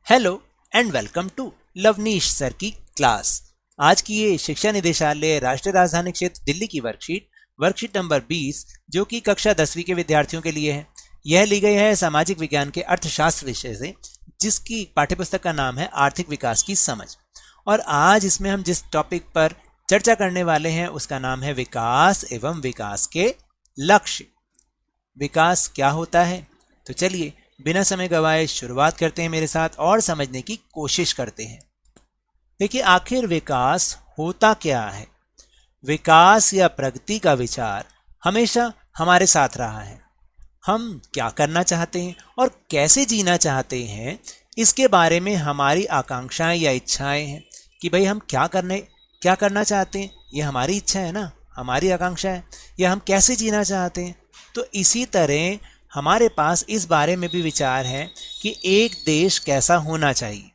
Hello and welcome to Lavnish sir की class. आज की ये शिक्षा निदेशालय राष्ट्रीय राजधानी क्षेत्र दिल्ली की वर्कशीट नंबर 20 जो कि कक्षा 10वीं के विद्यार्थियों के लिए है। यह ली गई है सामाजिक विज्ञान के अर्थशास्त्र विषय से, जिसकी पाठ्यपुस्तक का नाम है आर्थिक विकास की समझ। और आज इसमें हम जिस टॉपिक पर चर्चा करने वाले हैं उसका नाम है विकास एवं विकास के लक्ष्य। विकास क्या होता है, तो चलिए बिना समय गवाए शुरुआत करते हैं मेरे साथ और समझने की कोशिश करते हैं। देखिए, आखिर विकास होता क्या है। विकास या प्रगति का विचार हमेशा हमारे साथ रहा है। हम क्या करना चाहते हैं और कैसे जीना चाहते हैं, इसके बारे में हमारी आकांक्षाएं या इच्छाएं हैं कि भाई हम क्या करना चाहते हैं। ये हमारी इच्छा है ना, हमारी आकांक्षा है, या हम कैसे जीना चाहते हैं। तो इसी तरह हमारे पास इस बारे में भी विचार है कि एक देश कैसा होना चाहिए,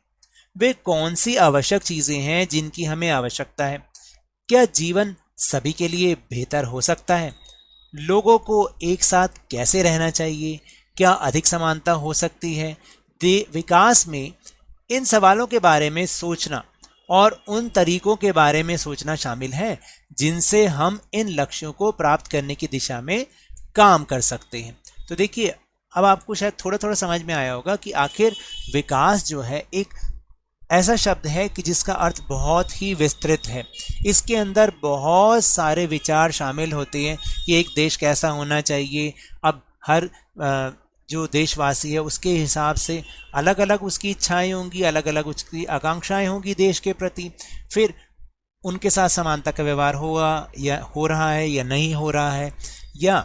वे कौन सी आवश्यक चीज़ें हैं जिनकी हमें आवश्यकता है, क्या जीवन सभी के लिए बेहतर हो सकता है, लोगों को एक साथ कैसे रहना चाहिए, क्या अधिक समानता हो सकती है। विकास में इन सवालों के बारे में सोचना और उन तरीकों के बारे में सोचना शामिल है जिनसे हम इन लक्ष्यों को प्राप्त करने की दिशा में काम कर सकते हैं। तो देखिए, अब आपको शायद थोड़ा थोड़ा समझ में आया होगा कि आखिर विकास जो है एक ऐसा शब्द है कि जिसका अर्थ बहुत ही विस्तृत है। इसके अंदर बहुत सारे विचार शामिल होते हैं कि एक देश कैसा होना चाहिए। अब हर जो देशवासी है उसके हिसाब से अलग अलग उसकी इच्छाएं होंगी, अलग अलग उसकी आकांक्षाएं होंगी देश के प्रति। फिर उनके साथ समानता का व्यवहार होगा या हो रहा है या नहीं हो रहा है, या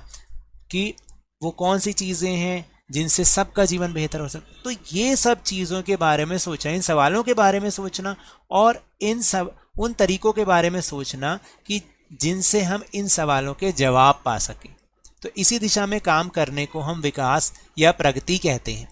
कि वो कौन सी चीज़ें हैं जिनसे सबका जीवन बेहतर हो सकता है। तो ये सब चीज़ों के बारे में सोचना, इन सवालों के बारे में सोचना और उन तरीकों के बारे में सोचना कि जिनसे हम इन सवालों के जवाब पा सकें। तो इसी दिशा में काम करने को हम विकास या प्रगति कहते हैं।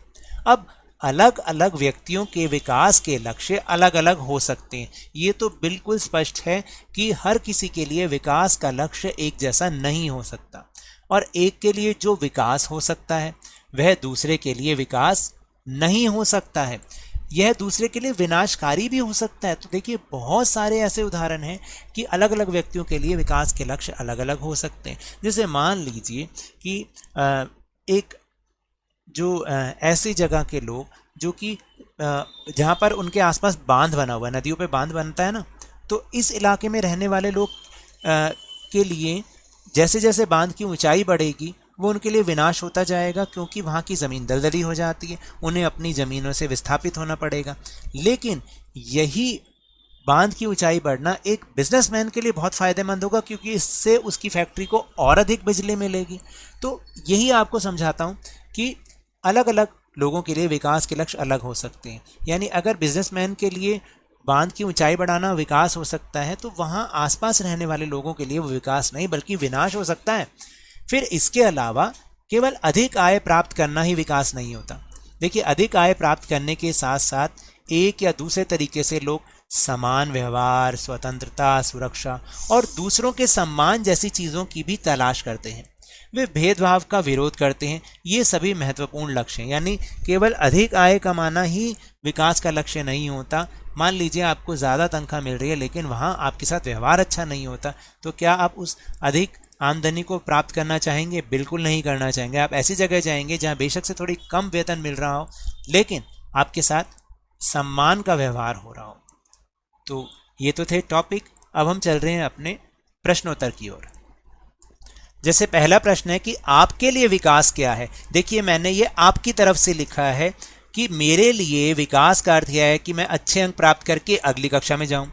अब अलग अलग व्यक्तियों के विकास के लक्ष्य अलग अलग हो सकते हैं। ये तो बिल्कुल स्पष्ट है कि हर किसी के लिए विकास का लक्ष्य एक जैसा नहीं हो सकता, और एक के लिए जो विकास हो सकता है वह दूसरे के लिए विकास नहीं हो सकता है। यह दूसरे के लिए विनाशकारी भी हो सकता है। तो देखिए, बहुत सारे ऐसे उदाहरण हैं कि अलग अलग व्यक्तियों के लिए विकास के लक्ष्य अलग अलग हो सकते हैं। जैसे मान लीजिए कि एक जो ऐसी जगह के लोग जो कि जहाँ पर उनके आसपास बांध बना हुआ है, नदियों पे बांध बनता है ना, तो इस इलाके में रहने वाले लोग के लिए जैसे जैसे बांध की ऊंचाई बढ़ेगी वो उनके लिए विनाश होता जाएगा, क्योंकि वहाँ की ज़मीन दलदली हो जाती है, उन्हें अपनी ज़मीनों से विस्थापित होना पड़ेगा। लेकिन यही बांध की ऊंचाई बढ़ना एक बिजनेसमैन के लिए बहुत फ़ायदेमंद होगा, क्योंकि इससे उसकी फैक्ट्री को और अधिक बिजली मिलेगी। तो यही आपको समझाता हूँ कि अलग अलग लोगों के लिए विकास के लक्ष्य अलग हो सकते हैं। यानी अगर बिजनेसमैन के लिए बांध की ऊंचाई बढ़ाना विकास हो सकता है, तो वहाँ आसपास रहने वाले लोगों के लिए वो विकास नहीं बल्कि विनाश हो सकता है। फिर इसके अलावा केवल अधिक आय प्राप्त करना ही विकास नहीं होता। देखिए, अधिक आय प्राप्त करने के साथ साथ एक या दूसरे तरीके से लोग समान व्यवहार, स्वतंत्रता, सुरक्षा और दूसरों के सम्मान जैसी चीज़ों की भी तलाश करते हैं। वे भेदभाव का विरोध करते हैं। ये सभी महत्वपूर्ण लक्ष्य हैं। यानी केवल अधिक आय कमाना ही विकास का लक्ष्य नहीं होता। मान लीजिए आपको ज़्यादा तनख्वाह मिल रही है लेकिन वहाँ आपके साथ व्यवहार अच्छा नहीं होता, तो क्या आप उस अधिक आमदनी को प्राप्त करना चाहेंगे? बिल्कुल नहीं करना चाहेंगे। आप ऐसी जगह जाएंगे जहाँ बेशक से थोड़ी कम वेतन मिल रहा हो लेकिन आपके साथ सम्मान का व्यवहार हो रहा हो। तो ये तो थे टॉपिक। अब हम चल रहे हैं अपने प्रश्नोत्तर की ओर। जैसे पहला प्रश्न है कि आपके लिए विकास क्या है। देखिए, मैंने ये आपकी तरफ से लिखा है कि मेरे लिए विकास का अर्थ यह है कि मैं अच्छे अंक प्राप्त करके अगली कक्षा में जाऊं।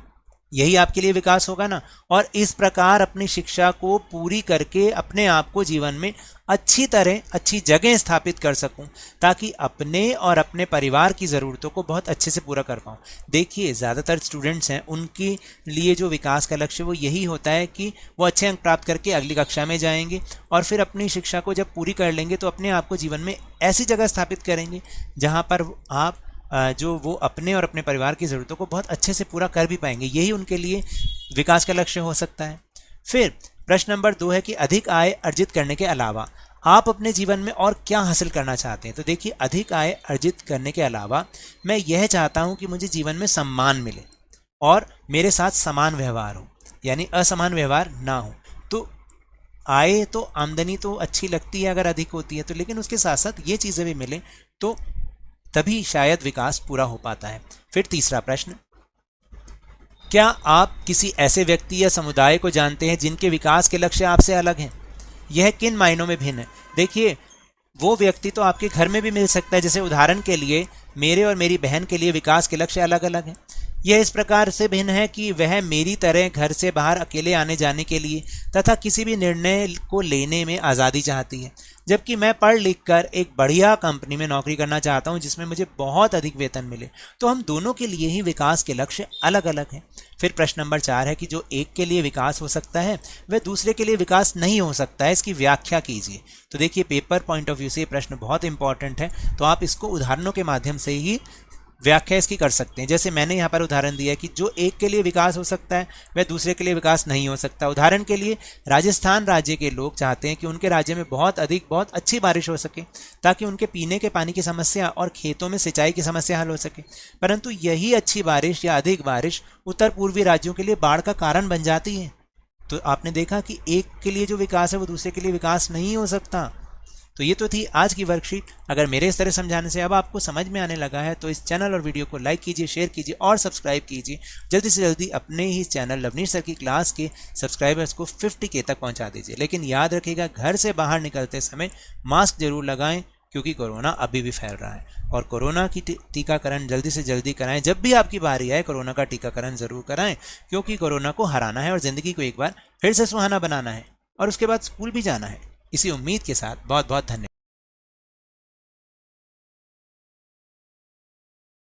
यही आपके लिए विकास होगा ना। और इस प्रकार अपनी शिक्षा को पूरी करके अपने आप को जीवन में अच्छी तरह अच्छी जगह स्थापित कर सकूं, ताकि अपने और अपने परिवार की ज़रूरतों को बहुत अच्छे से पूरा कर पाऊं। देखिए, ज़्यादातर स्टूडेंट्स हैं, उनके लिए जो विकास का लक्ष्य वो यही होता है कि वो अच्छे अंक प्राप्त करके अगली कक्षा में जाएंगे और फिर अपनी शिक्षा को जब पूरी कर लेंगे तो अपने आप को जीवन में ऐसी जगह स्थापित करेंगे जहाँ पर आप जो वो अपने और अपने परिवार की ज़रूरतों को बहुत अच्छे से पूरा कर भी पाएंगे। यही उनके लिए विकास का लक्ष्य हो सकता है। फिर प्रश्न नंबर 2 है कि अधिक आय अर्जित करने के अलावा आप अपने जीवन में और क्या हासिल करना चाहते हैं? तो देखिए, अधिक आय अर्जित करने के अलावा मैं यह चाहता हूं कि मुझे जीवन में सम्मान मिले और मेरे साथ समान व्यवहार हो, यानी असमान व्यवहार ना हो। तो आय तो, आमदनी तो अच्छी लगती है अगर अधिक होती है तो, लेकिन उसके साथ साथ ये चीज़ें भी मिलें तो तभी शायद विकास पूरा हो पाता है। फिर तीसरा प्रश्न, क्या आप किसी ऐसे व्यक्ति या समुदाय को जानते हैं जिनके विकास के लक्ष्य आपसे अलग हैं? यह किन मायनों में भिन्न है? देखिए, वो व्यक्ति तो आपके घर में भी मिल सकता है। जैसे उदाहरण के लिए मेरे और मेरी बहन के लिए विकास के लक्ष्य अलग अलग हैं। यह इस प्रकार से भिन्न है कि वह मेरी तरह घर से बाहर अकेले आने जाने के लिए तथा किसी भी निर्णय को लेने में आज़ादी चाहती है, जबकि मैं पढ़ लिख कर एक बढ़िया कंपनी में नौकरी करना चाहता हूं जिसमें मुझे बहुत अधिक वेतन मिले। तो हम दोनों के लिए ही विकास के लक्ष्य अलग अलग हैं। फिर प्रश्न नंबर 4 है कि जो एक के लिए विकास हो सकता है वह दूसरे के लिए विकास नहीं हो सकता है, इसकी व्याख्या कीजिए। तो देखिए, पेपर पॉइंट ऑफ व्यू से ये प्रश्न बहुत इंपॉर्टेंट है, तो आप इसको उदाहरणों के माध्यम से ही व्याख्या इसकी कर सकते हैं। जैसे मैंने यहाँ पर उदाहरण दिया है कि जो एक के लिए विकास हो सकता है वह दूसरे के लिए विकास नहीं हो सकता। उदाहरण के लिए, राजस्थान राज्य के लोग चाहते हैं कि उनके राज्य में बहुत अच्छी बारिश हो सके ताकि उनके पीने के पानी की समस्या और खेतों में सिंचाई की समस्या हल हो सके, परंतु यही अच्छी बारिश या अधिक बारिश उत्तर पूर्वी राज्यों के लिए बाढ़ का कारण बन जाती है। तो आपने देखा कि एक के लिए जो विकास है वो दूसरे के लिए विकास नहीं हो सकता। तो ये तो थी आज की वर्कशीट। अगर मेरे इस तरह समझाने से अब आपको समझ में आने लगा है तो इस चैनल और वीडियो को लाइक कीजिए, शेयर कीजिए और सब्सक्राइब कीजिए। जल्दी से जल्दी अपने ही चैनल लवनीश सर की क्लास के सब्सक्राइबर्स को 50K तक पहुंचा दीजिए। लेकिन याद रखिएगा, घर से बाहर निकलते समय मास्क जरूर लगाएं, क्योंकि कोरोना अभी भी फैल रहा है और कोरोना की टीकाकरण जल्दी से जल्दी कराएं। जब भी आपकी बारी आए कोरोना का टीकाकरण जरूर कराएं, क्योंकि कोरोना को हराना है और ज़िंदगी को एक बार फिर से सुहाना बनाना है और उसके बाद स्कूल भी जाना है। इसी उम्मीद के साथ बहुत बहुत धन्यवाद।